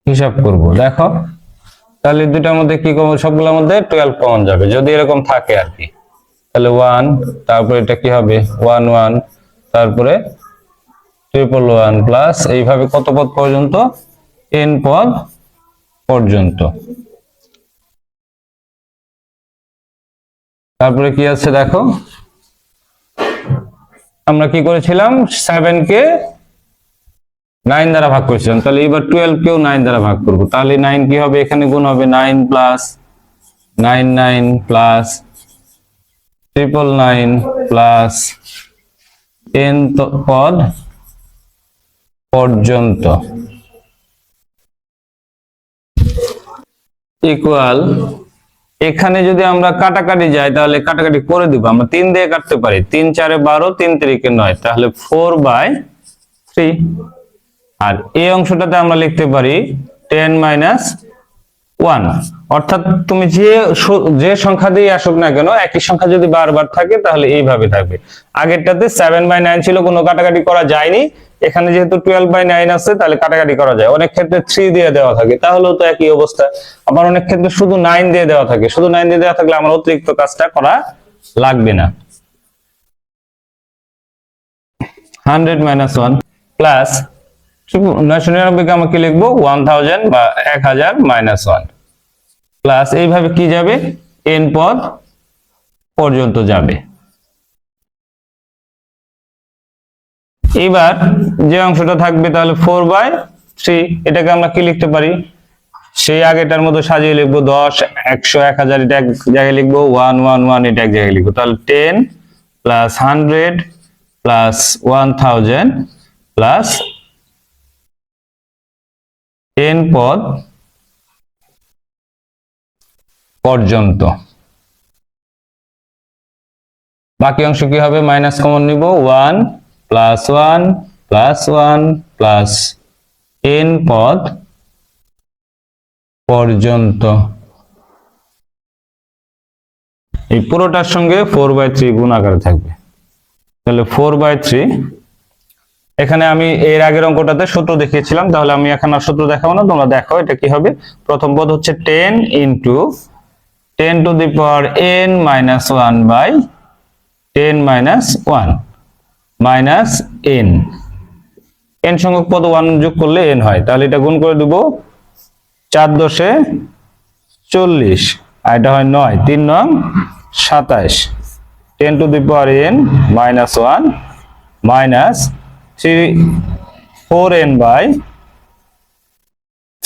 হিসাব করব। দেখো তাহলে দুটার মধ্যে কি কমন, সবগুলোর মধ্যে 12 কমন যাবে যদি এরকম থাকে আর কি। তাহলে 1, তারপরে এটা কি হবে 1 1, তারপরে 111 প্লাস এইভাবে কত পদ পর্যন্ত, n পদ পর্যন্ত। তারপরে কি আছে দেখো, আমরা কি করেছিলাম 7 কে 9 দ্বারা ভাগ করেছিলাম, তাহলে এবার 12 কেও 9 দ্বারা ভাগ করব। তাহলে 9 কি হবে, এখানে গুণ হবে 9 প্লাস 99 প্লাস 999 প্লাস n পদ পর্যন্ত ইকুয়াল। এখানে যদি আমরা কাটাকাটি যাই তাহলে কাটাকাটি করে দিব, আমরা 3 দিয়ে কাটতে পারি, 3 4 12, 3 3 9, তাহলে 4/3। আর এই অংশটাতে আমরা লিখতে পারি 10 - 1, অর্থাৎ তুমি যে সংখ্যা দিয়ে আসুক না কেন একই সংখ্যা যদি বারবার থাকে তাহলে এইভাবে থাকবে। আগেরটাতে 7/9 ছিল, কোনো কাটাকাটি করা যায়নি, এখানে যেহেতু 12/9 আছে তাহলে কাটাকাটি করা যায়। অনেক ক্ষেত্রে 3 দিয়ে দেওয়া থাকে, তাহলেও তো একই অবস্থা। আবার অনেক ক্ষেত্রে শুধু 9 দিয়ে দেওয়া থাকে, শুধু 9 দিয়ে দেওয়া থাকলে আমার অতিরিক্ত কাজটা করা লাগবে না। 100 - 1 প্লাস 999 কে আমরা কি লিখবো 1000 বা 1000 - 1 প্লাস এইভাবে কি যাবে n পদ পর্যন্ত যাবে। এবার যে অংশটা থাকবে তাহলে 4/3, এটাকে আমরা কি লিখতে পারি, সেই আগেটার মতো সাজিয়ে লিখবো 10 100 1000 এটা এক জায়গায় লিখবো, 111 এটা এক জায়গায় লিখবো। তাহলে 10 প্লাস 100 প্লাস 1000 প্লাস n পদ পর্যন্ত। বাকি অংশ কি হবে, মাইনাস কমন নিব, 1 প্লাস 1 প্লাস 1 প্লাস n পদ পর্যন্ত। এই পুরোটার সঙ্গে 4/3 গুণ আকারে থাকবে, তাহলে 4/3। এখানে আমি এর আগের অঙ্কটাতে সূত্র দেখিয়েছিলাম, তাহলে আমি এখন আর সূত্র দেখাবো না, তোমরা দেখো এটা কি হবে। প্রথম পদ হচ্ছে 10 × 10 to the power n - 1/10 - 1 minus n, n সংখ্যক পদ 1 যোগ করলে n হয়, তাহলে এটা গুণ করে দেব 4 × 10 = 40, আর এটা হয় 9 3 9 27, 10 to the power n - 1 minus 4n/10